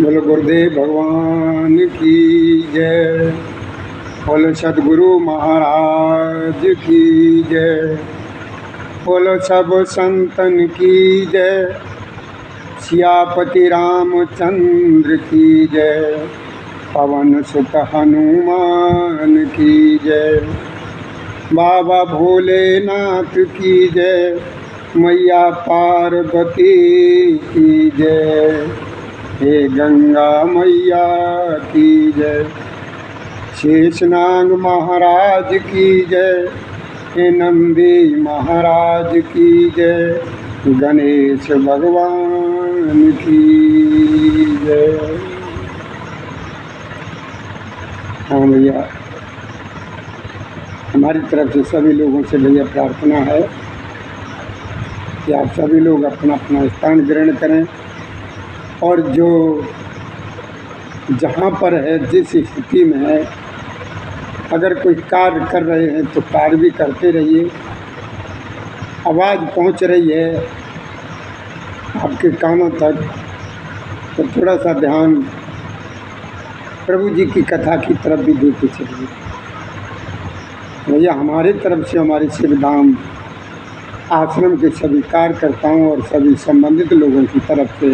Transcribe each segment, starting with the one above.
बोलो गुरुदेव भगवान की जय। बोलो सदगुरु महाराज की जय। बोलो सब संतन की जय। सियापति रामचंद्र की जय। पवन सुत हनुमान की जय। बाबा भोलेनाथ की जय। मैया पार्वती की जय। हे गंगा मैया की जय। शेषनाग महाराज की जय। हे नंदी महाराज की जय। गणेश भगवान की जय। हाँ भैया, हमारी तरफ से सभी लोगों से भैया प्रार्थना है कि आप सभी लोग अपना अपना स्थान ग्रहण करें और जो जहाँ पर है, जिस स्थिति में है, अगर कोई कार्य कर रहे हैं तो कार्य भी करते रहिए। आवाज़ पहुँच रही है आपके कानों तक तो थोड़ा सा ध्यान प्रभु जी की कथा की तरफ भी देते चलिए। भैया, हमारे तरफ से हमारे शिवधाम आश्रम के सभी कार्यकर्ताओं और सभी संबंधित लोगों की तरफ से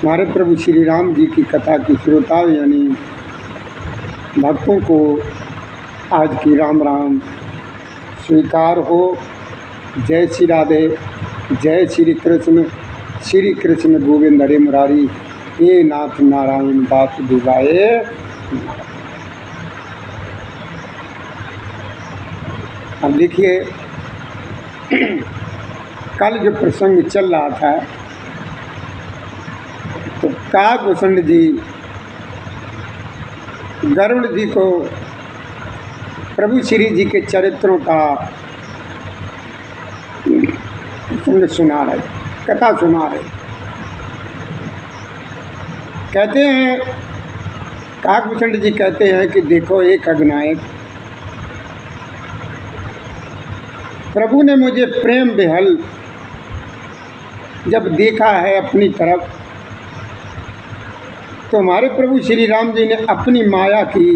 हमारे प्रभु श्री राम जी की कथा की श्रोताओं यानी भक्तों को आज की राम राम स्वीकार हो। जय श्री राधे, जय श्री कृष्ण गोविंद हरे मुरारी, हे नाथ नारायण वासुदेवाय। अब देखिए, कल जो प्रसंग चल रहा था तो काकभूषण जी गरुड़ जी को प्रभु श्री जी के चरित्रों का प्रसंग सुना रहे, कथा सुना रहे। कहते हैं, काकभूषण जी कहते हैं कि देखो एक अग्नायक, प्रभु ने मुझे प्रेम बेहल जब देखा है अपनी तरफ तो हमारे प्रभु श्री राम जी ने अपनी माया की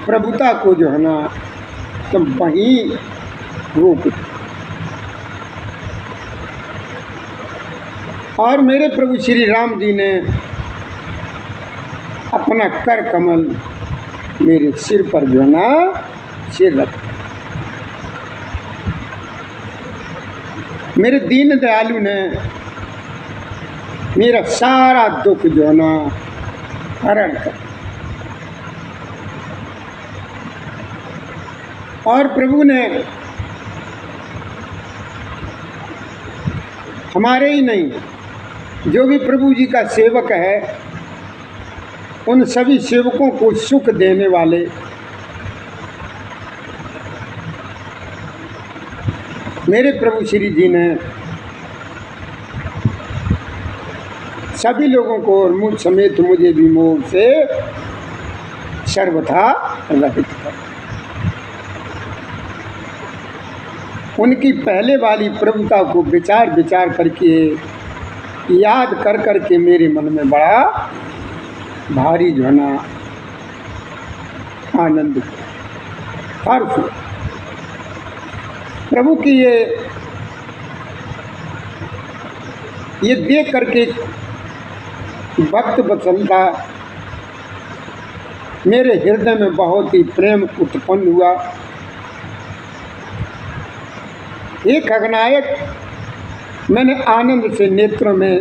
प्रभुता को जो है ना तो वहीं रोक और मेरे प्रभु श्री राम जी ने अपना कर कमल मेरे सिर पर जो है ना सिर रख। मेरे दीन दयालु ने मेरा सारा दुख जो है ना हरण कर और प्रभु ने हमारे ही नहीं जो भी प्रभु जी का सेवक है उन सभी सेवकों को सुख देने वाले मेरे प्रभु श्री जी ने सभी लोगों को और मुझ समेत मुझे भी मोह से सर्वथा रहित कर। उनकी पहले वाली प्रभुता को विचार विचार करके याद कर करके मेरे मन में बड़ा भारी जो है ना आनंद हर्ष। प्रभु की ये देख करके भक्त वत्सलता मेरे हृदय में बहुत ही प्रेम उत्पन्न हुआ। एक अग्नायक मैंने आनंद से नेत्रों में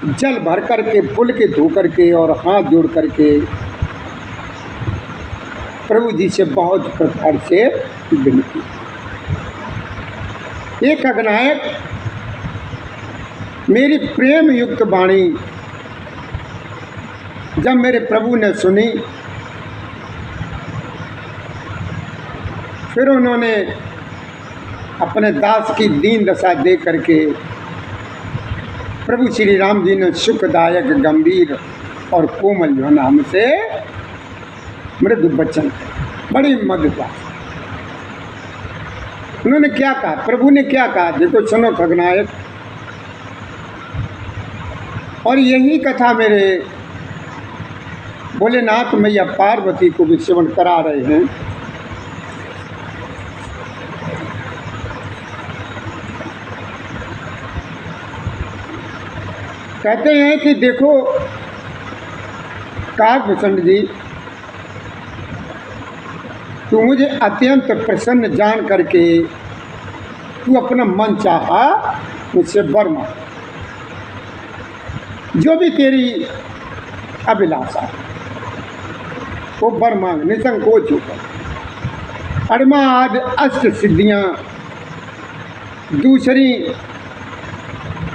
जल भर करके फूल के धो करके और हाथ जोड़ करके प्रभु जी से बहुत प्रकार से विनती। एक अग्नायक मेरी प्रेम युक्त वाणी जब मेरे प्रभु ने सुनी फिर उन्होंने अपने दास की दीन दशा देख करके प्रभु श्री राम जी ने सुखदायक गंभीर और कोमल जो है ना हमसे मृदु वचन बड़ी मधुरता उन्होंने क्या कहा, प्रभु ने क्या कहा, देखो सुनो खगनायक। और यही कथा मेरे भोलेनाथ मैया पार्वती को भी श्रवण करा रहे हैं। कहते हैं कि देखो काकभूषण जी, तू मुझे अत्यंत प्रसन्न जान करके तू अपना मन चाहा मुझसे वर मांग, जो भी तेरी अभिलाषा वो वर मांग निसंकोच होकर। अरमा आदि अष्ट सिद्धियाँ, दूसरी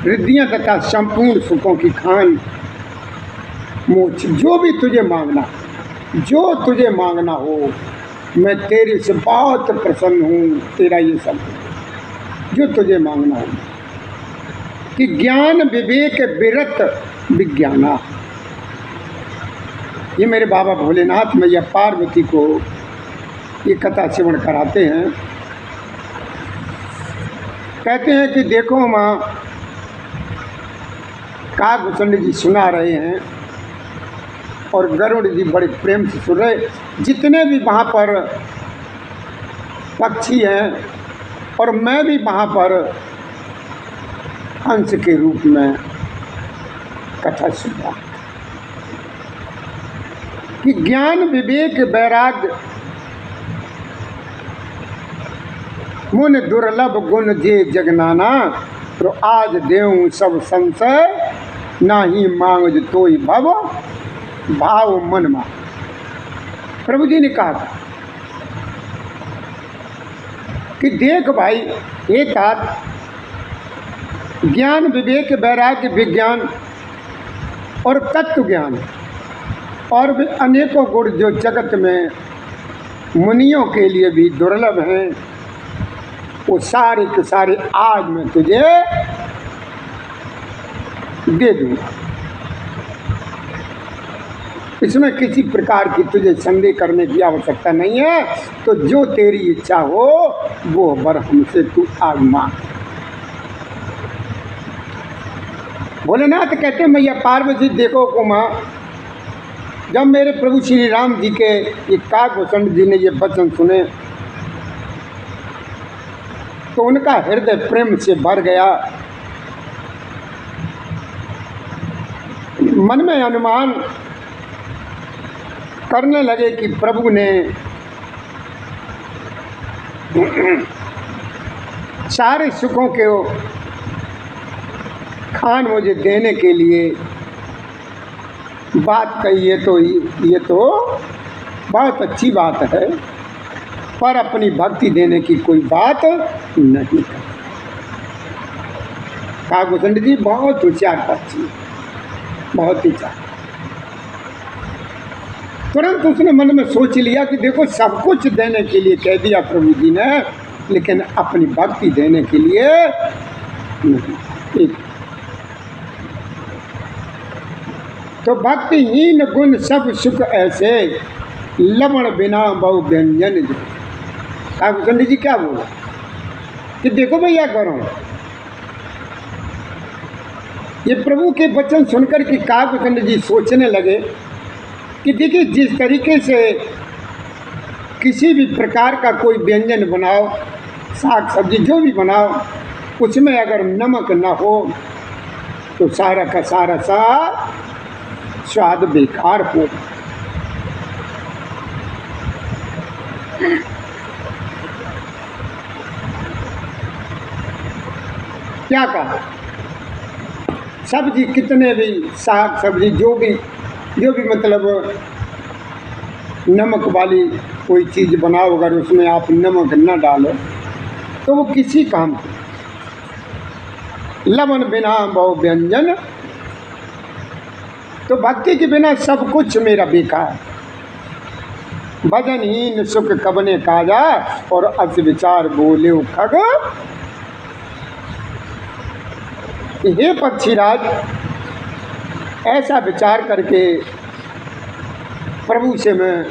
रिद्धियाँ तथा संपूर्ण सुखों की खान, मोक्ष, जो भी तुझे मांगना, जो तुझे मांगना हो, मैं तेरे से बहुत प्रसन्न हूँ। तेरा ये सब जो तुझे मांगना हो, कि ज्ञान विवेक विरत विज्ञाना। ये मेरे बाबा भोलेनाथ मैया पार्वती को ये कथा श्रवण कराते हैं। कहते हैं कि देखो माँ, काकभूषण जी सुना रहे हैं और गरुड़ जी बड़े प्रेम से सुन रहे। जितने भी वहाँ पर पक्षी हैं और मैं भी वहाँ पर हंस के रूप में कथा सुन रहा कि ज्ञान विवेक वैराग्य मुन दुर्लभ गुण जे जगनाना, तो आज देऊं सब संशय, नाही मांग तो ही भव भाव मन मा। प्रभु जी ने कहा कि देख भाई, हे तात, ज्ञान विवेक वैराग्य विज्ञान और तत्व ज्ञान और भी अनेकों गुण जो जगत में मुनियों के लिए भी दुर्लभ हैं, वो सारे के सारे आज मैं तुझे दे दूँगा। इसमें किसी प्रकार की तुझे संदेह करने की आवश्यकता नहीं है। तो जो तेरी इच्छा हो वो वर हमसे तू आज मांग। भोलेनाथ कहते मैया पार्वती देखो को माँ, जब मेरे प्रभु श्री राम जी के ये काकभूषण जी ने ये वचन सुने तो उनका हृदय प्रेम से भर गया। मन में अनुमान करने लगे कि प्रभु ने सारे सुखों के खान मुझे देने के लिए बात कही है, तो ये तो बहुत अच्छी बात है, पर अपनी भक्ति देने की कोई बात नहीं। काकभूषण जी बहुत होशियार पक्षी, बहुत ही चाह। तुरंत उसने मन में सोच लिया कि देखो सब कुछ देने के लिए कह दिया प्रभु जी ने, लेकिन अपनी भक्ति देने के लिए नहीं। तो भक्तिहीन गुण सब सुख ऐसे, लवण बिना बहु व्यंजन। काकभूषण जी क्या बोला कि देखो भैया करो, ये प्रभु के वचन सुनकर के काकभूषण जी सोचने लगे कि देखिए जिस तरीके से किसी भी प्रकार का कोई व्यंजन बनाओ, साग सब्जी जो भी बनाओ, उसमें अगर नमक न हो तो सारा का सारा स्वाद बेकार हो। क्या कहा, सब्जी कितने भी साग सब्जी जो भी मतलब नमक वाली कोई चीज़ बनाओ, अगर उसमें आप नमक न डालो तो वो किसी काम की। लवण बिना बहु व्यंजन, तो भक्ति के बिना सब कुछ मेरा बेकार। भजनहीन सुख कबने काजा, और अस विचार बोले खग। हे पक्षीराज, ऐसा विचार करके प्रभु से मैं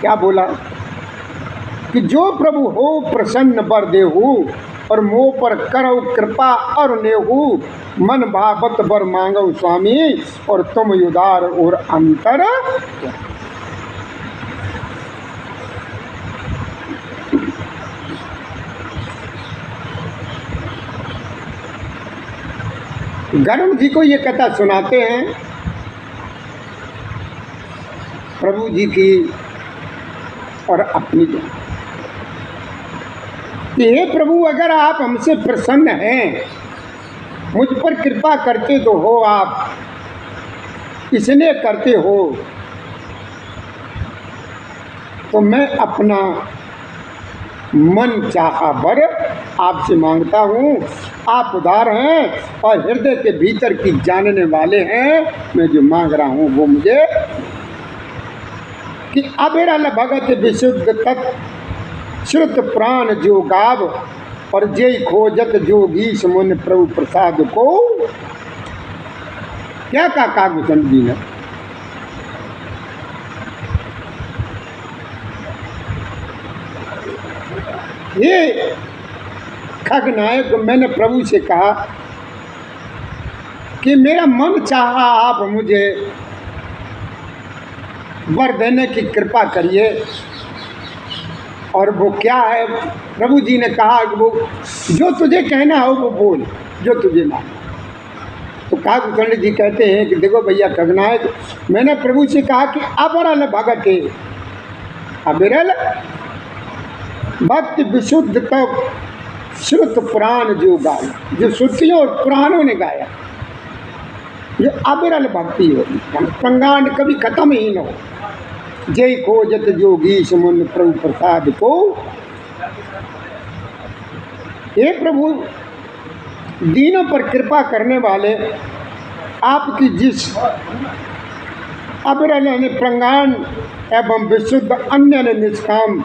क्या बोला कि जो प्रभु हो प्रसन्न बर देहु, और मोह पर करो कृपा और नेहु, मन भावत बर मांगो स्वामी, और तुम उदार और अंतर। गरुड़ जी को ये कथा सुनाते हैं प्रभु जी की और अपनी कि हे प्रभु, अगर आप हमसे प्रसन्न हैं, मुझ पर कृपा करते तो हो, आप इसलिए करते हो, तो मैं अपना मन चाहा वर आपसे मांगता हूँ। आप उदार हैं और हृदय के भीतर की जानने वाले हैं। मैं जो मांग रहा हूँ वो मुझे कि अबिरल भगत विशुद्ध तत् श्रुत प्राण जो गाव, और जय खोजत जोगीश मुन प्रभु प्रसाद को। क्या कहा कागभूषण जी ने? ये खगनायक, मैंने प्रभु से कहा कि मेरा मन चाहा, आप मुझे वर देने की कृपा करिए। और वो क्या है? प्रभु जी ने कहा कि वो जो तुझे कहना हो वो बोल, जो तुझे मांगे। तो कागभूषण जी कहते हैं कि देखो भैया खगनायक, मैंने प्रभु से कहा कि अबरल भगत, अबिरल भक्ति विशुद्ध तब श्रुत प्राण जो गाया, जो श्रुतियों और पुराणों ने गाया, जो अबिरल भक्ति होगी, प्रंगांड कभी खत्म ही न हो। जय खोजत जोगीश मुन प्रभु प्रसाद को। हे प्रभु, दीनों पर कृपा करने वाले आपकी जिस अबिरल ने प्रंगांड एवं विशुद्ध अन्य ने निष्काम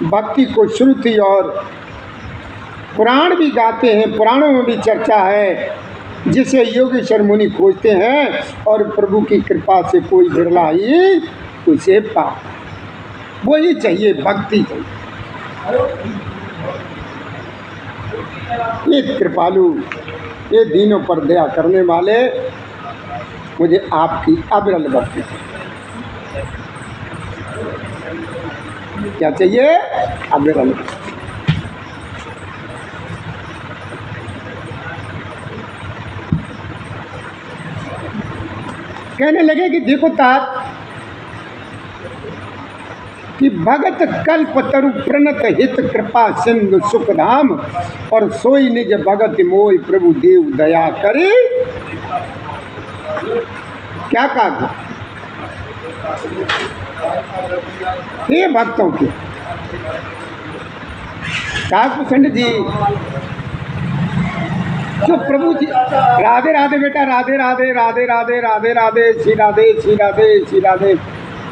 भक्ति को श्रुति और पुराण भी गाते हैं, पुराणों में भी चर्चा है, जिसे योगेश्वर मुनि खोजते हैं, और प्रभु की कृपा से कोई बिरला ही उसे पा। वही चाहिए, भक्ति चाहिए। ये कृपालु, ये दीनों पर दया करने वाले, मुझे आपकी अबिरल भक्ति क्या चाहिए? अबिरल। कहने लगे कि देखो तात, कि भगत कल्प तरु प्रणत हित कृपा सिंधु सुखधाम, और सोई निज भगत मोय प्रभु देव दया करे। क्या कहा? ये भक्तों के कागभूषण जी, जो प्रभु जी, राधे राधे बेटा, राधे राधे राधे राधे राधे राधे, श्री राधे श्री राधे श्री राधे।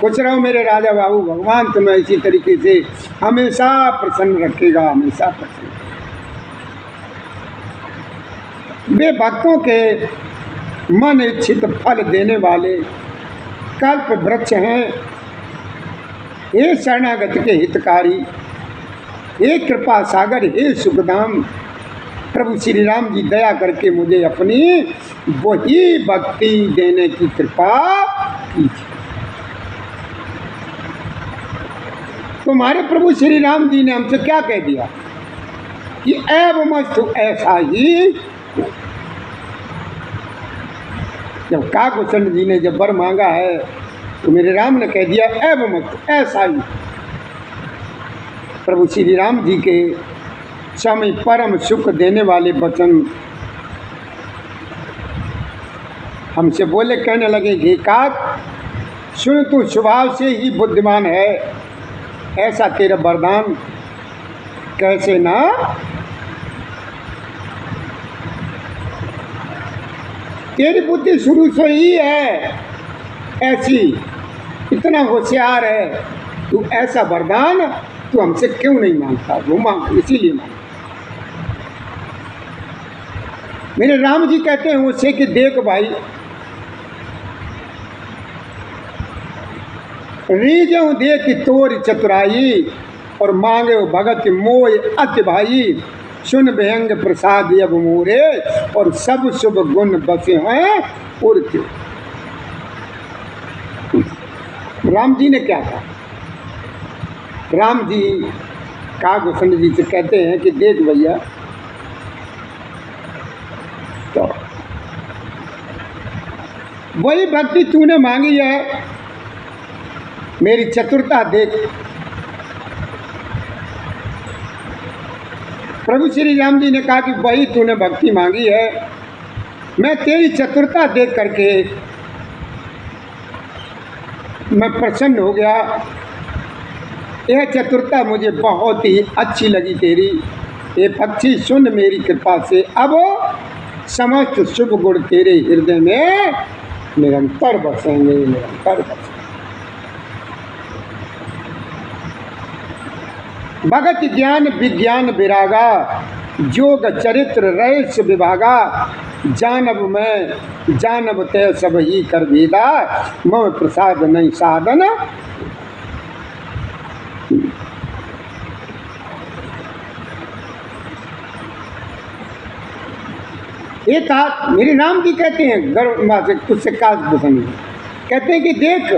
खुश रहो मेरे राजा बाबू, भगवान तुम्हें इसी तरीके से हमेशा प्रसन्न रखेगा, हमेशा प्रसन्न। वे भक्तों के मन इच्छित फल देने वाले कल्प वृक्ष हैं। हे शरणागत के हितकारी, हे कृपा सागर, हे सुखधाम, प्रभु श्री राम जी दया करके मुझे अपनी वही भक्ति देने की कृपा कीजिए। तुम्हारे प्रभु श्री राम जी ने हमसे क्या कह दिया कि एवमस्तु, ऐसा ही। जब कागभूषण जी ने जब वर मांगा है तो मेरे राम ने कह दिया एवमस्तु, ऐसा ही। प्रभु श्री राम जी के समय परम सुख देने वाले वचन हमसे बोले। कहने लगे कि काक सुन, तू स्वभाव से ही बुद्धिमान है, ऐसा तेरा वरदान कैसे ना। तेरी बुद्धि शुरू से ही है ऐसी, इतना होशियार है, तू ऐसा वरदान तू हमसे क्यों नहीं मांगता? वो मांग, इसीलिए मांग। मेरे राम जी कहते हैं उससे कि देख भाई, रीजों देख तोर चतुराई, और मांगे वो भगत मोय अति भाई, सुन भयंग प्रसाद अब मोरे, और सब शुभ गुण बसे हैं उड़ते। राम जी ने क्या कहा? राम जी कागभूषण जी से कहते हैं कि देख भैया, तो वही भक्ति तूने मांगी है, मेरी चतुरता देख। प्रभु श्री राम जी ने कहा कि वही तूने भक्ति मांगी है, मैं तेरी चतुरता देख करके मैं प्रसन्न हो गया। यह चतुरता मुझे बहुत ही अच्छी लगी तेरी। ये पक्षी सुन मेरी कृपा से, अब समस्त शुभ गुण तेरे हृदय में निरंतर बसेंगे, निरंतर बसेंगे। भगत ज्ञान विज्ञान विरागा, जोग चरित्र रैस विभागा, जानब मैं जानब तय सब ही कर भेदा, मम प्रसाद नहीं साधन। ये कहा मेरे राम जी कहते हैं गर्व माँ से कुछ से कागभूषण कहते हैं कि देख,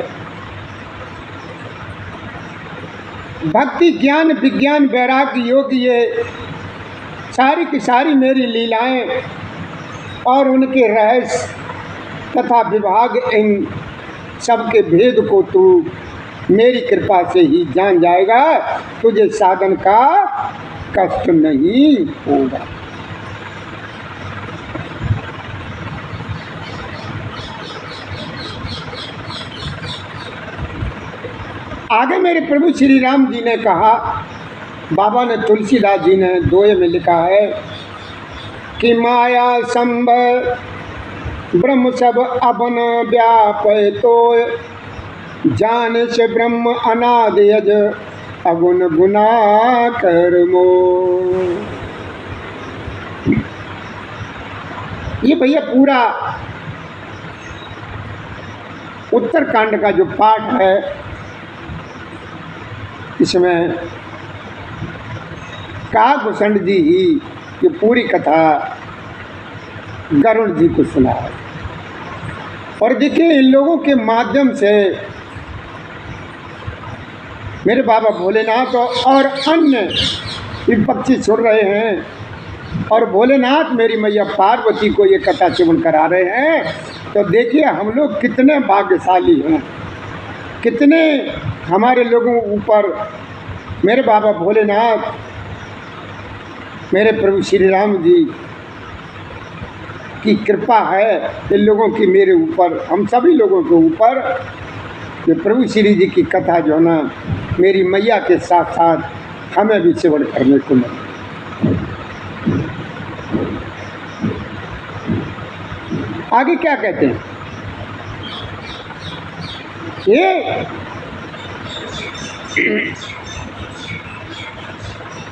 भक्ति ज्ञान विज्ञान वैराग्य योग, ये सारी की सारी मेरी लीलाएं और उनके रहस्य तथा विभाग, इन सबके भेद को तू मेरी कृपा से ही जान जाएगा, तुझे साधन का कष्ट नहीं होगा। आगे मेरे प्रभु श्री राम जी ने कहा, बाबा ने तुलसीदास जी ने दोहे में लिखा है कि माया संभ ब्रह्म सब अबन व्यापय तो, जान से ब्रह्म अनादि यज अगुण गुना कर्मो। ये भैया पूरा उत्तरकांड का जो पाठ है, इसमें कागभूषण जी ही ये पूरी कथा गरुड़ जी को सुना है। और देखिए, इन लोगों के माध्यम से मेरे बाबा भोलेनाथ और अन्य विपक्षी सुन रहे हैं, और भोलेनाथ मेरी मैया पार्वती को ये कथा श्रवण करा रहे हैं। तो देखिए हम लोग कितने भाग्यशाली हैं, कितने हमारे लोगों ऊपर मेरे बाबा भोलेनाथ, मेरे प्रभु श्री राम जी की कृपा है इन लोगों की मेरे ऊपर, हम सभी लोगों के ऊपर। ये प्रभु श्री जी की कथा जो है ना, मेरी मैया के साथ साथ हमें भी सेवन करने को मिले। आगे क्या कहते हैं? ये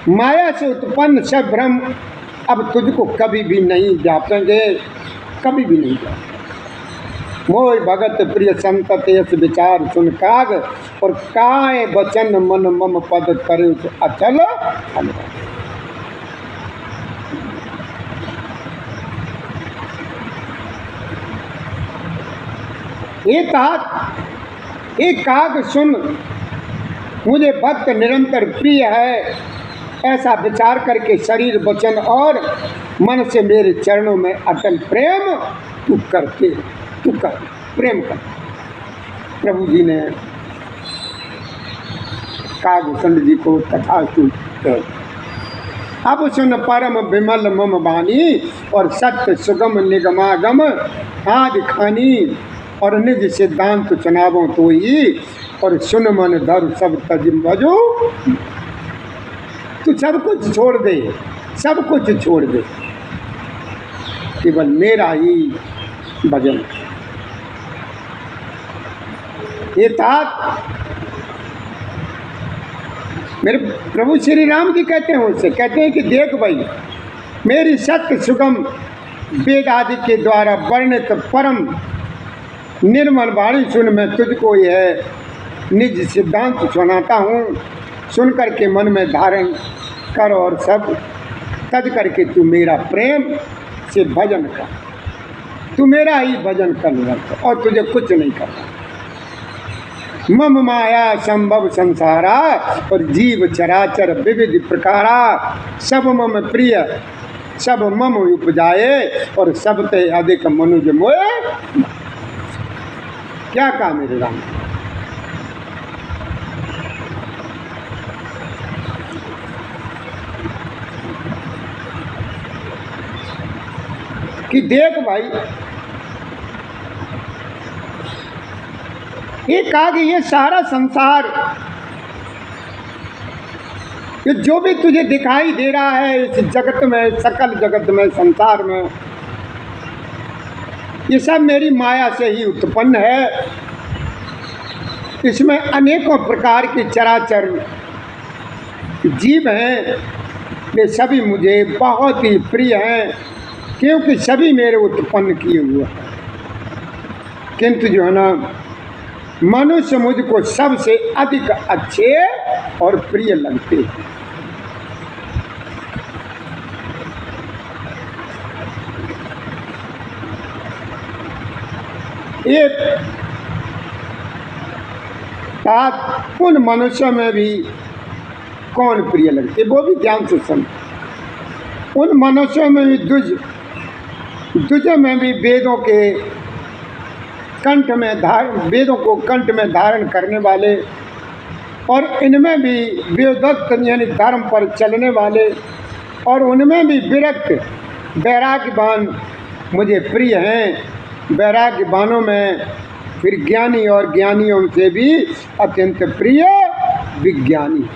माया से उत्पन्न सब भ्रम अब तुझको कभी भी नहीं जापेंगे, कभी भी नहीं जापेंगे। मोय भगत प्रिय संत यस विचार सुन काग, और काय वचन मन मम पद करे अचल अनुराग। एक काग सुन, मुझे भक्त निरंतर प्रिय है, ऐसा विचार करके शरीर वचन और मन से मेरे चरणों में अटल प्रेम तू कर प्रेम कर। प्रभु जी ने कागभूषण जी को कथा सुन, अब सुन परम विमल मम वाणी, और सत्य सुगम निगमागम आदि खानी, और निज सिद्धांत चुनावों तो ही, और सुन मन धर सब तज बजो। तू सब कुछ छोड़ दे, सब कुछ छोड़ दे, केवल मेरा ही भजन। ये तात मेरे प्रभु श्री राम जी कहते हैं उससे, कहते हैं कि देख भाई, मेरी सत्य सुगम वेद आदि के द्वारा वर्णित परम निर्मल वाणी सुन, मैं तुझको यह निज सिद्धांत सुनाता हूँ। सुन करके मन में धारण कर और सब तज करके तू मेरा प्रेम से भजन कर, तू मेरा ही भजन कर रख और तुझे कुछ नहीं करना। मम माया संभव संसारा और जीव चराचर विविध प्रकारा, सब मम प्रिय सब मम उपजाए और सब ते अधिक मनुज मोए। क्या कहा मेरे राम? कि देख भाई, ये कहा कि ये सारा संसार, ये जो भी तुझे दिखाई दे रहा है इस जगत में, सकल जगत में, संसार में, ये सब मेरी माया से ही उत्पन्न है। इसमें अनेकों प्रकार के चराचर जीव हैं, वे सभी मुझे बहुत ही प्रिय हैं, क्योंकि सभी मेरे उत्पन्न किए हुए हैं। किंतु जो है ना, मनुष्य मुझको सबसे अधिक अच्छे और प्रिय लगते हैं। एक बात, उन मनुष्यों में भी कौन प्रिय लगते, वो भी ध्यान से सुन। उन मनुष्यों में भी द्विज में भी वेदों के कंठ में वेदों को कंठ में धारण करने वाले, और इनमें भी वेदोक्त यानी धर्म पर चलने वाले, और उनमें भी विरक्त वैराग्यवान मुझे प्रिय हैं। वैराग्यवानों में फिर ज्ञानी, और ज्ञानियों से भी अत्यंत प्रिय विज्ञानी।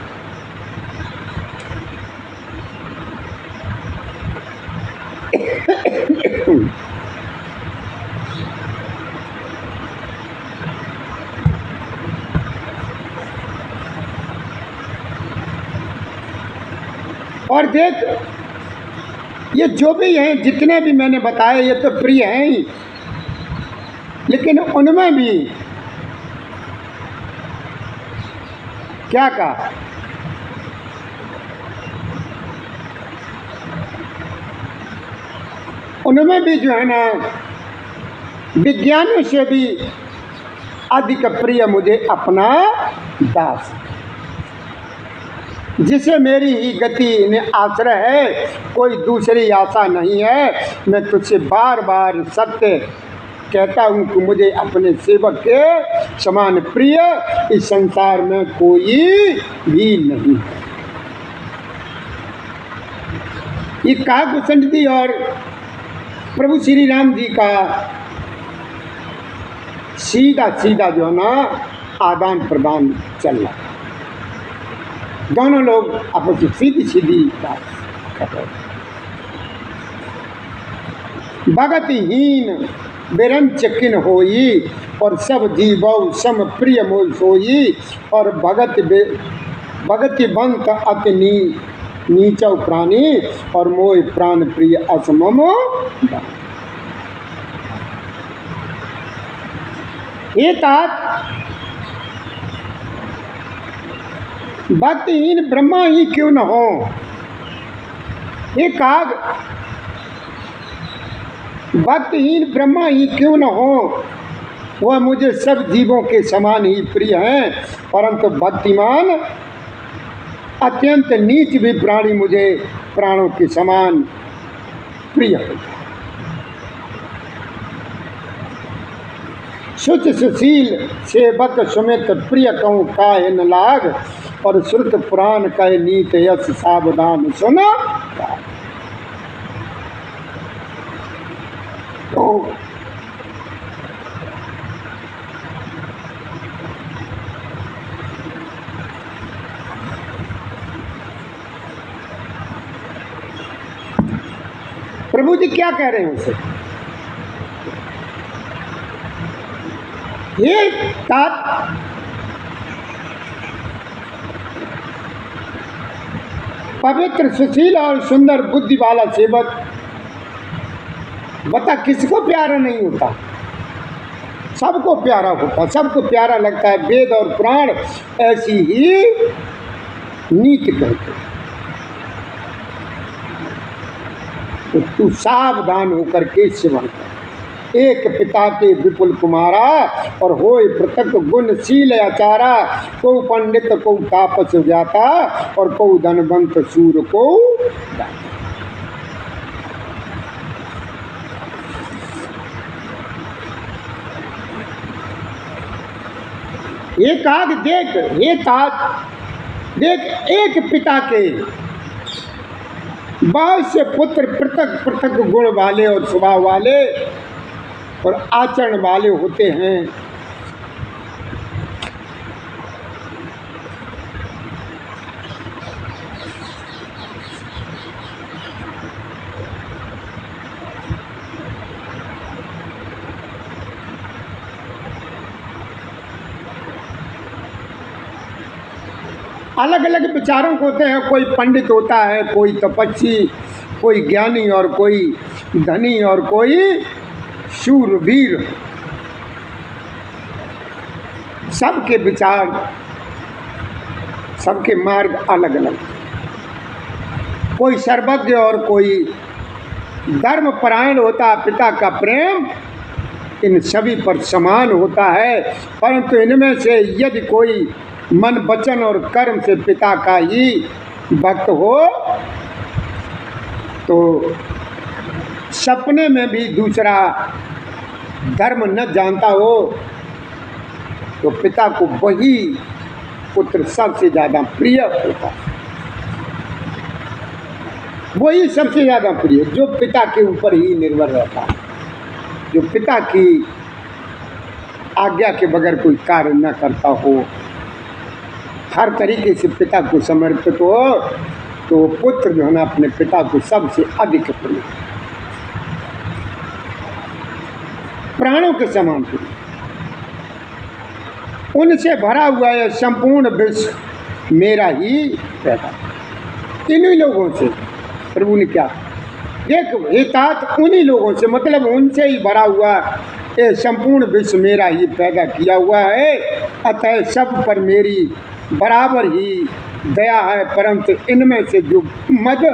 और देख, ये जो भी हैं, जितने भी मैंने बताए, ये तो प्रिय हैं ही, लेकिन उनमें भी क्या कहा, उनमें भी जो है ना, विज्ञानियों से भी अधिक प्रिय मुझे अपना दास, जिसे मेरी ही गति ने आश्रय है, कोई दूसरी आशा नहीं है। मैं तुझसे बार बार सत्य कहता हूँ कि मुझे अपने सेवक के समान प्रिय इस संसार में कोई भी नहीं है। ये काकभूषण जी और प्रभु श्री राम जी का सीधा सीधा जो है ना आदान प्रदान चल रहा है। दोनों लोग आपस में सीधी सीधी बात कर रहे हैं। भगतिहीन विरंच किन होई और सब जीवौ सम प्रिय मोल सोई, और भगतिवंत अति नीचौ प्राणी और मोह प्राण प्रिय असममो। एक भक्तिहीन ब्रह्मा ही क्यों न हो, एक आग भक्तिहीन ब्रह्मा ही क्यों न हो, वह मुझे सब जीवों के समान ही प्रिय हैं, परंतु भक्तिमान अत्यंत नीच भी प्राणी मुझे प्राणों के समान प्रिय है। शुच सुशील सेवक सुमित प्रिय कहूँ काहे न लाग, और श्रुत पुराण कहे नीत यश सावधान सुना। तो प्रभु जी क्या कह रहे हैं उसे, ये तात पवित्र सुशील और सुंदर बुद्धि वाला सेवक, बता किसको प्यारा नहीं होता, सबको प्यारा होता, सबको प्यारा लगता है। वेद और पुराण ऐसी ही नीत कहते हैं। तो तू सावधान होकर के सेवन कर। एक पिता के विपुल कुमारा और होय पृथक गुणशील आचारा। को पंडित को तापस जाता और को धनवंत सूर को दाता। एक आग देख, एक आग देख, एक पिता के बहुत से पुत्र पृथक पृथक गुण वाले और स्वभाव वाले और आचरण वाले होते हैं। अलग अलग विचारों को होते हैं। कोई पंडित होता है, कोई तपस्वी, कोई ज्ञानी और कोई धनी और कोई शूरवीर। सबके विचार, सबके मार्ग अलग अलग। कोई सर्वज्ञ और कोई धर्मपरायण होता है। पिता का प्रेम इन सभी पर समान होता है, परंतु इनमें से यदि कोई मन वचन और कर्म से पिता का ही भक्त हो तो सपने में भी दूसरा धर्म न जानता हो तो पिता को वही पुत्र सबसे ज़्यादा प्रिय होता है। वही सबसे ज़्यादा प्रिय जो पिता के ऊपर ही निर्भर रहता है, जो पिता की आज्ञा के बगैर कोई कार्य न करता हो, हर तरीके से पिता को समर्पित हो, तो पुत्र जो है ना अपने पिता को सबसे अधिक प्रिय, प्राणों के समान प्रिय। उनसे भरा हुआ यह संपूर्ण विश्व मेरा ही पैदा। इन्हीं लोगों से प्रभु ने क्या एक हितात, उन्हीं लोगों से मतलब उनसे ही भरा हुआ ये संपूर्ण विश्व मेरा ही पैदा किया हुआ है। अतः सब पर मेरी बराबर ही दया है, परंतु इनमें से जो मद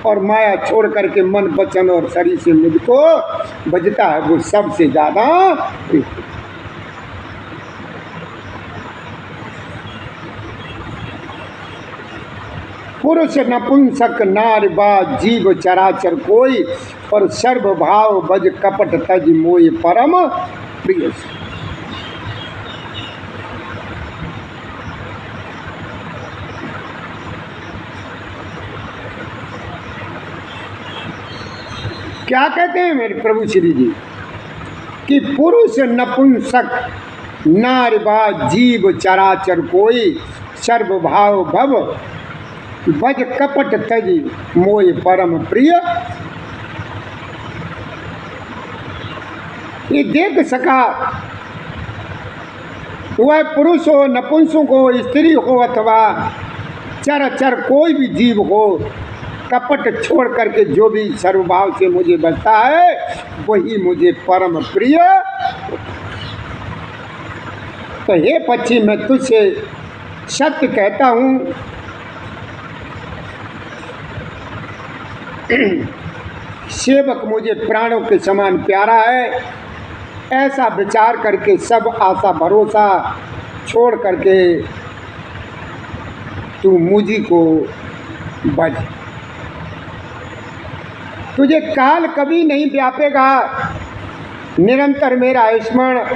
और माया छोड़ करके मन वचन और शरीर से मुझको बजता है वो सबसे ज़्यादा। पुरुष नपुंसक नार बा जीव चराचर कोई, और सर्वभाव बज कपट तज मोय परम प्रिय। क्या कहते हैं मेरे प्रभु श्री जी कि पुरुष नपुंसक नार बा जीव चराचर कोई, सर्वभाव भव बज कपट तज मोय परम प्रिय। ये देख सका वह पुरुष हो, नपुंसक हो, स्त्री हो अथवा चराचर कोई भी जीव हो, कपट छोड़ करके जो भी सर्वभाव से मुझे बचता है वही मुझे परम प्रिय। तो हे पक्षी, मैं तुझसे सत्य कहता हूँ, सेवक मुझे प्राणों के समान प्यारा है। ऐसा विचार करके सब आशा भरोसा छोड़ करके तू मुझी को बज। तुझे काल कभी नहीं व्यापेगा। निरंतर मेरा स्मरण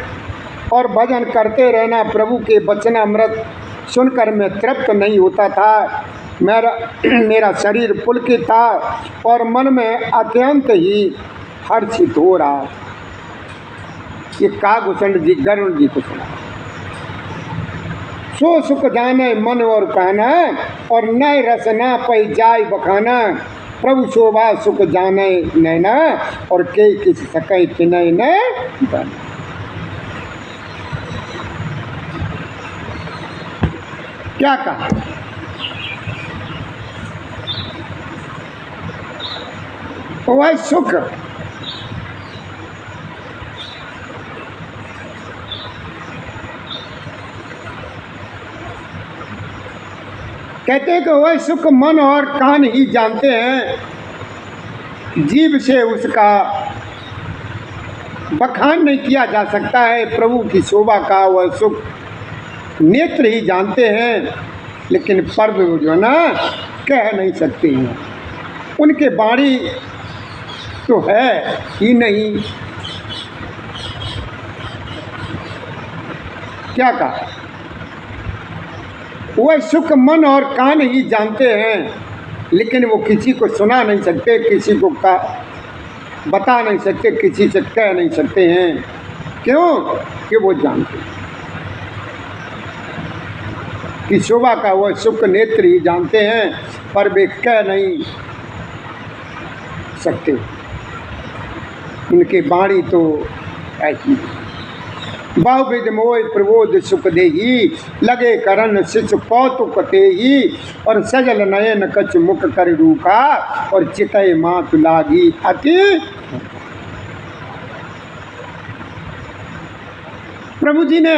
और भजन करते रहना। प्रभु के वचनामृत सुनकर मैं तृप्त नहीं होता था। मेरा शरीर पुलकित था और मन में अत्यंत ही हर्षित हो रहा। ये कागभूषण जी गरुड़ जी को सुना। सो सुख जाने मन और कहना, और नए रस ना पै जाय बखाना। प्रभु शोभा सुख जाने नैना, और के किस सकै तिनय न जाना। क्या कहा? वह सुख कहते हैं कि वह सुख मन और कान ही जानते हैं, जीभ से उसका बखान नहीं किया जा सकता है। प्रभु की शोभा का वह सुख नेत्र ही जानते हैं, लेकिन पर्व जो ना कह नहीं सकते हैं। उनके वाणी तो है ही नहीं। क्या कहा? वह सुख मन और कान ही जानते हैं, लेकिन वो किसी को सुना नहीं सकते, किसी को बता नहीं सकते, किसी से कह नहीं सकते हैं। क्यों? कि वो जानते हैं कि शोभा का वह सुख नेत्र ही जानते हैं, पर वे कह नहीं सकते। उनके वाणी तो ऐसी। बहुविध मोह प्रबोध सुख देही, लगे करन शिशु कौतुक तेही, और सजल नयन कछ मुख कर रूखा, और चितय मात लागी अति। प्रभु जी ने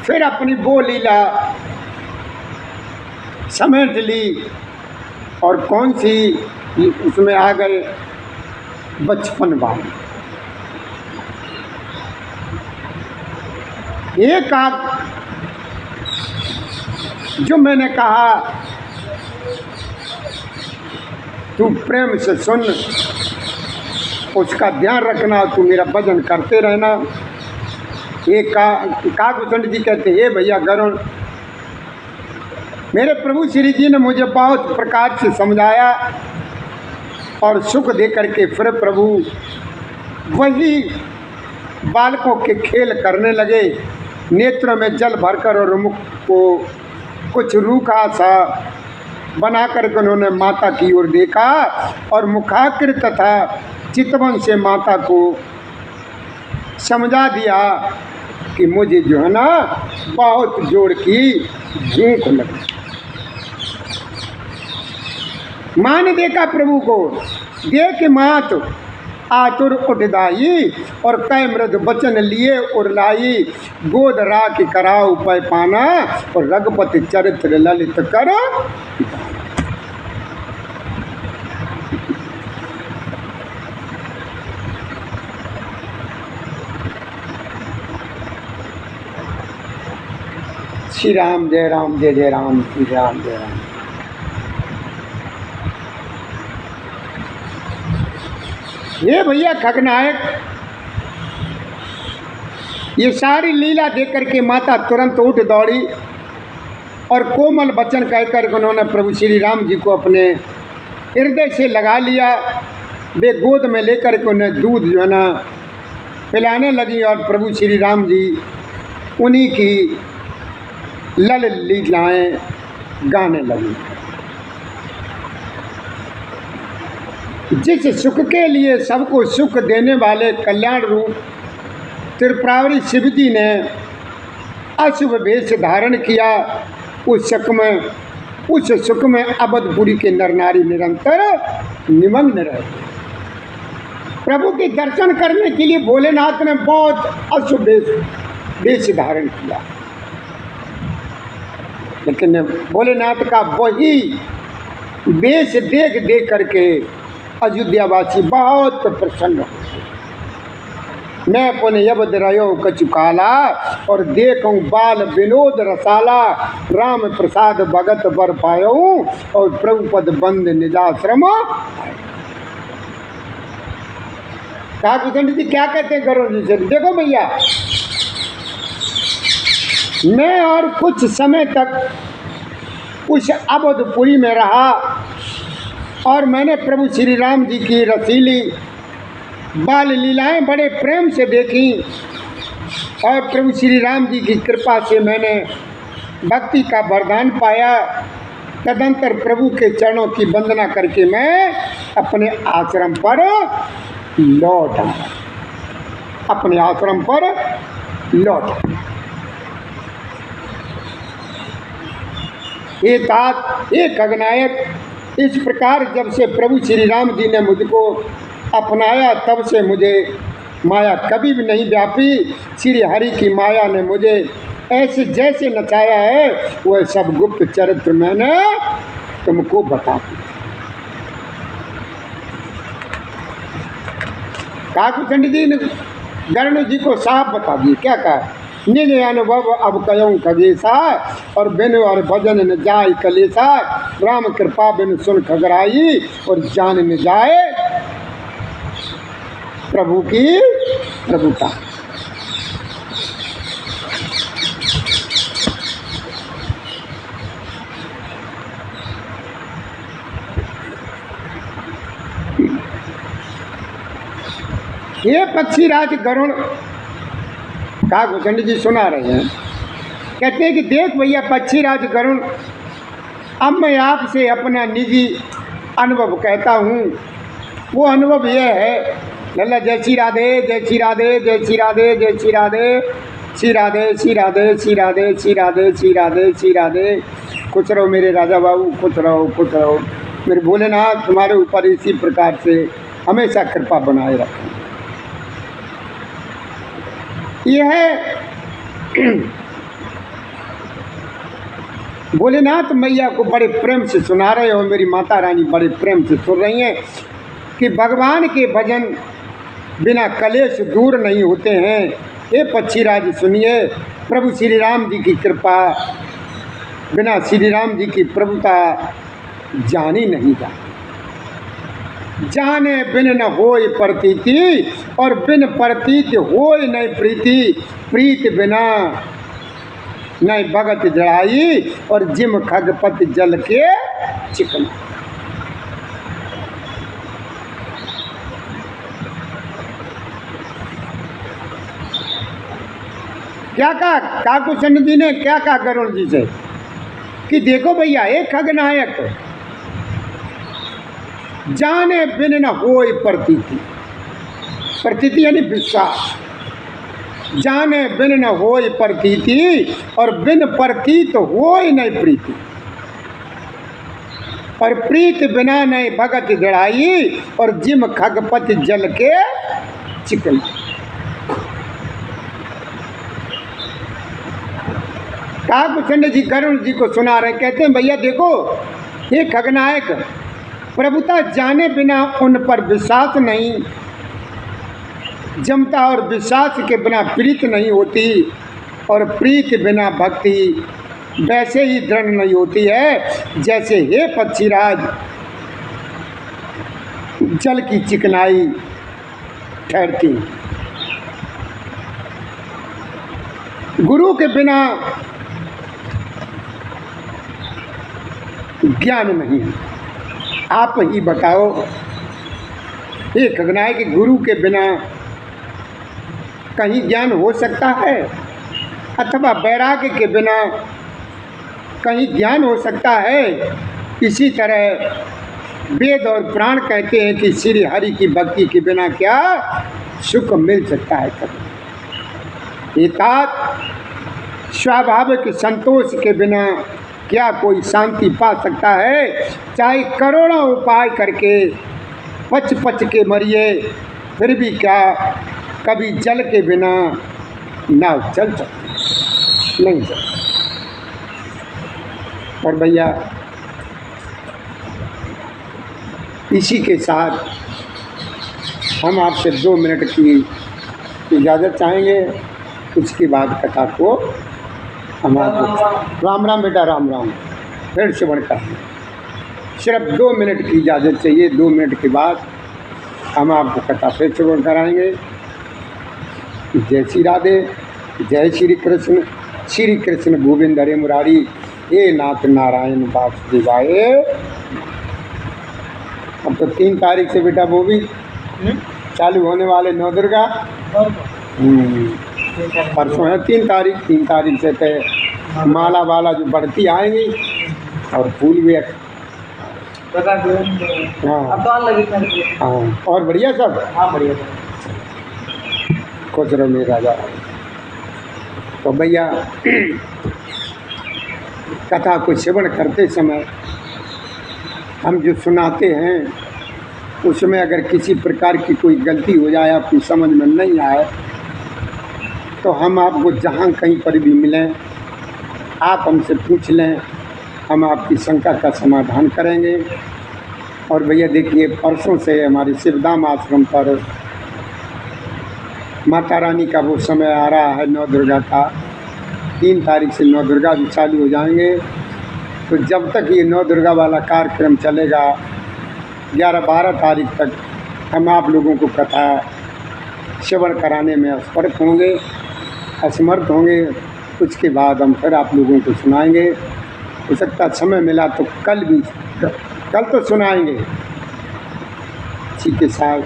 फिर अपनी वो लीला समेट ली, और कौन सी? उसमें आ गए बचपन वाली। एक आग जो मैंने कहा तू प्रेम से सुन, उसका ध्यान रखना, तू मेरा भजन करते रहना। एक कागभूषण जी कहते, हे भैया गरुण, मेरे प्रभु श्री जी ने मुझे बहुत प्रकार से समझाया और सुख दे करके फिर प्रभु वही बालकों के खेल करने लगे। नेत्रों में जल भरकर और मुख को कुछ रूखा सा बनाकर उन्होंने माता की ओर देखा, और मुखाकृत तथा चितवन से माता को समझा दिया कि मुझे जो है ना बहुत जोर की भूख लगी। माँ ने देखा प्रभु को, देख मात आतुर उठदाई, और कै मृद बचन लिए उरलाई, गोद राख कराऊ पै पाना, और रघुपति चरित्र ललित कर। श्री राम जय राम जय जय राम, श्री राम जय राम। ये भैया खगनायक, ये सारी लीला देख करके माता तुरंत उठ दौड़ी, और कोमल वचन कहकर उन्होंने प्रभु श्री राम जी को अपने हृदय से लगा लिया। वे गोद में लेकर के उन्हें दूध जो है ना पिलाने लगी, और प्रभु श्री राम जी उन्हीं की लल लीलाएँ गाने लगी। जिस सुख के लिए सबको सुख देने वाले कल्याण रूप त्रिपुरारी शिव जी ने अशुभ वेश धारण किया, उस सुख में अवधपुरी के नर नारी निरंतर निमग्न रहे। प्रभु के दर्शन करने के लिए भोलेनाथ ने बहुत अशुभ वेश धारण किया, लेकिन भोलेनाथ का वही वेश देख देख करके अयोध्यावासी बहुत प्रसन्न हो। मैं पुन यबद रयो कचुकाला, और देखूं बाल विनोद रसाला, राम प्रसाद भगत बर पायो, और प्रभु पद बंद निजाश्रम। काकुचंड जी क्या कहते हैं गरुड़ जी से? देखो भैया, मैं और कुछ समय तक उस अवधपुरी में रहा, और मैंने प्रभु श्री राम जी की रसीली बाल लीलाएं बड़े प्रेम से देखी, और प्रभु श्री राम जी की कृपा से मैंने भक्ति का वरदान पाया। तदंतर प्रभु के चरणों की वंदना करके मैं अपने आश्रम पर लौट आया, अपने आश्रम पर लौट। ये तात, ये खगनायक, इस प्रकार जब से प्रभु श्री राम जी ने मुझको अपनाया, तब से मुझे माया कभी भी नहीं व्यापी। श्री हरि की माया ने मुझे ऐसे जैसे नचाया है वह सब गुप्त चरित्र मैंने तुमको बता दिया। काकुचंड जी ने गरुड़ जी को साफ बता दिए। क्या कहा? निज अनुभव अब कयऊँ खगेसा और बिन और भजन न जाय कलेसा, राम कृपा बिन सुन खगराई और जान न जाए प्रभु की प्रभुता। ये पक्षीराज गरुड़ काकुचंड जी सुना रहे हैं। कहते हैं कि देख भैया पक्षीराज गरुड़, अब मैं आपसे अपना निजी अनुभव कहता हूँ। वो अनुभव यह है, लल्ला जय श्री राधे, जय श्री राधे, जय श्री राधे, जय श्री राधे, श्री राधे, श्री राधे, श्री राधे, श्री राधे, श्री राधे, श्री राधे। खुश रहो मेरे राजा बाबू, खुश रहो, खुश रहो। मेरे भोलेनाथ तुम्हारे ऊपर इसी प्रकार से हमेशा कृपा बनाए रखें। यह भोलेनाथ मैया को बड़े प्रेम से सुना रहे हो, मेरी माता रानी बड़े प्रेम से सुन रही हैं कि भगवान के भजन बिना कलेश दूर नहीं होते हैं। ये पक्षीराज सुनिए, प्रभु श्री राम जी की कृपा बिना श्री राम जी की प्रभुता जानी नहीं जाती। जाने बिन न होय प्रतीति और बिन प्रतीत होय न प्रीति, प्रीत बिना न भगत जड़ाई और जिम खगपत जल के चिकना। क्या कहा काकुचंड जी ने? क्या कहा गरुड़ जी से कि देखो भैया, एक खगनायक जाने बिन न होय प्रतीति, प्रतीति यानी विश्वास, जाने बिन न होय प्रतीति और बिन प्रतीत होय न प्रीति, और प्रीत बिना न भगत जड़ाई और जिम खगपत जल के चिकन। काकुचंड जी गरुड़ जी को सुना रहे, कहते हैं भैया देखो, ये खगनायक प्रभुता जाने बिना उन पर विश्वास नहीं जमता और विश्वास के बिना प्रीत नहीं होती और प्रीत बिना भक्ति वैसे ही दृढ़ नहीं होती है जैसे हे पक्षीराज जल की चिकनाई ठहरती। गुरु के बिना ज्ञान नहीं है। आप ही बताओ, ये खगनायक के गुरु के बिना कहीं ज्ञान हो सकता है? अथवा वैराग्य के बिना कहीं ज्ञान हो सकता है? इसी तरह वेद और पुराण कहते हैं कि श्री हरि की भक्ति के बिना क्या सुख मिल सकता है? कभी एकांत स्वाभाविक संतोष के बिना क्या कोई शांति पा सकता है? चाहे करोड़ों उपाय करके पच पच के मरिए, फिर भी क्या कभी जल के बिना नाव चल सकती नहीं चल। और भैया इसी के साथ हम आपसे 2 मिनट की इजाज़त चाहेंगे, उसके बाद कथा को हम आपको राम राम बेटा, राम राम, फिर से बढ़कर सिर्फ 2 मिनट की इजाज़त चाहिए। 2 मिनट के बाद हम आपको कथा फिर से बढ़ कराएँगे। जय श्री राधे, जय श्री कृष्ण गोविंद हरे मुरारी, हे नाथ नारायण वासुदेवाय। अब तो 3 तारीख से बेटा वो भी चालू होने वाले नौ दुर्गा। परसों है 3 तारीख। 3 तारीख से तो माला वाला जो बढ़ती आएंगी और फूल भी। हाँ हाँ, और बढ़िया सब। हाँ बढ़िया, खुश रहो मेरे राजा। तो भैया कथा को श्रवण करते समय हम जो सुनाते हैं उसमें अगर किसी प्रकार की कोई गलती हो जाए, आपकी समझ में नहीं आए, तो हम आपको जहाँ कहीं पर भी मिलें, आप हमसे पूछ लें, हम आपकी शंका का समाधान करेंगे। और भैया देखिए, परसों से हमारे शिवधाम आश्रम पर माता रानी का वो समय आ रहा है, नौ दुर्गा का। 3 तारीख से नौ दुर्गा भी चालू हो जाएंगे। तो जब तक ये नौ दुर्गा वाला कार्यक्रम चलेगा, 11-12 तारीख तक हम आप लोगों को कथा श्रवण कराने में असमर्थ होंगे। उसके बाद हम फिर आप लोगों को सुनाएंगे। हो सकता समय मिला तो कल तो सुनाएंगे। इसी के साथ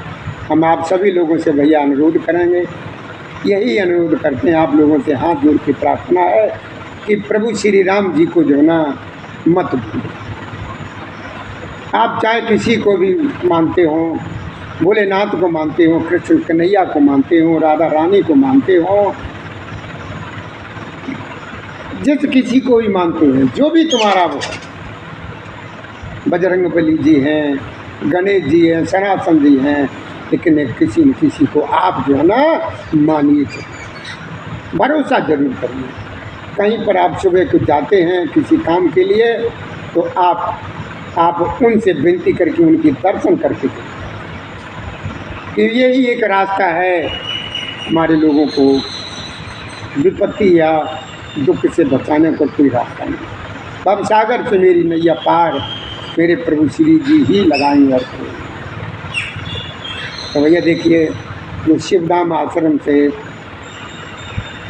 हम आप सभी लोगों से भैया अनुरोध करेंगे, यही अनुरोध करते हैं आप लोगों से, हाथ जोड़ के प्रार्थना है कि प्रभु श्री राम जी को जो है ना मत भूलें। आप चाहे किसी को भी मानते हो, भोलेनाथ को मानते हो, कृष्ण कन्हैया को मानते हो, राधा रानी को मानते हो, जिस किसी को भी मानते हैं, जो भी तुम्हारा वो, बजरंगबली जी हैं, गणेश जी हैं, सनातन जी हैं, लेकिन किसी न किसी को आप जो है ना मानिए, भरोसा जरूर करिए। कहीं पर आप सुबह को जाते हैं किसी काम के लिए, तो आप उनसे विनती करके उनकी दर्शन करके कि यही एक रास्ता है हमारे लोगों को विपत्ति या दुख से बचाने को कोई रास्ता नहीं। भव सागर से मेरी नैया पार मेरे प्रभु श्री जी ही लगाएंगे। और तो भैया देखिए, जो शिवधाम आश्रम से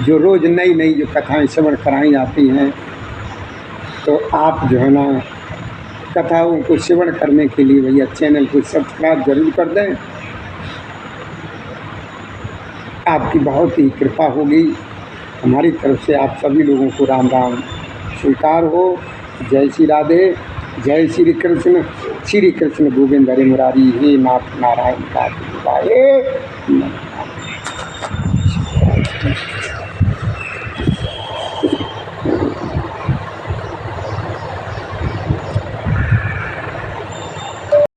जो रोज़ नई नई जो कथाएं श्रवण कराई जाती हैं, तो आप जो है ना कथाओं को श्रवण करने के लिए भैया चैनल को सब्सक्राइब जरूर कर दें। आपकी बहुत ही कृपा होगी। हमारी तरफ से आप सभी लोगों को राम राम स्वीकार हो। जय श्री राधे, जय श्री कृष्ण गोविंद हरे मुरारी, हे नाथ नारायण का